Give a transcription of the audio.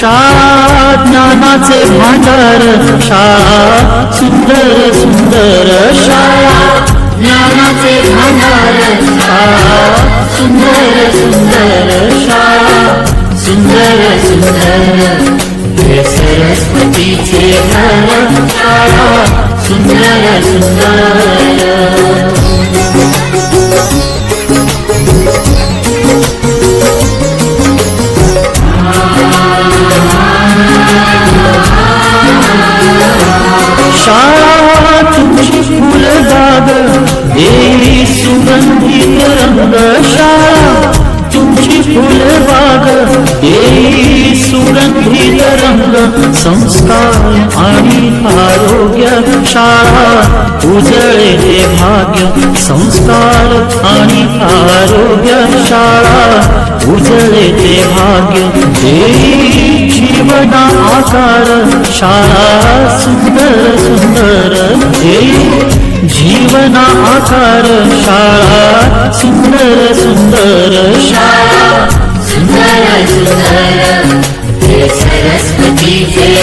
शाळा ज्ञानाचे भांडार शाळा सुंदर सुंदर शाळा ज्ञानाचे भांडार शाळा सुंदर सुंदर शाळा सुंदर सुंदर हे सरस्वतीचे घर शाळा सुंदर सुंदर शाळा तुमची फुलबाग देवी सुगंधित रंग शाळा तुमची फुलबाग देवी सुगंधित रंग संस्कार आणि आरोग्य शाळा उजळे ते भाग्य संस्कार आणि आरोग्य शाळा उजळे ते भाग्य देवी जीवना आकार शाळा सुंदर सुंदर देवी जीवना आकार शाळा सुंदर सुंदर शाळा सुंदर सुंदर हे सरस्वतीचे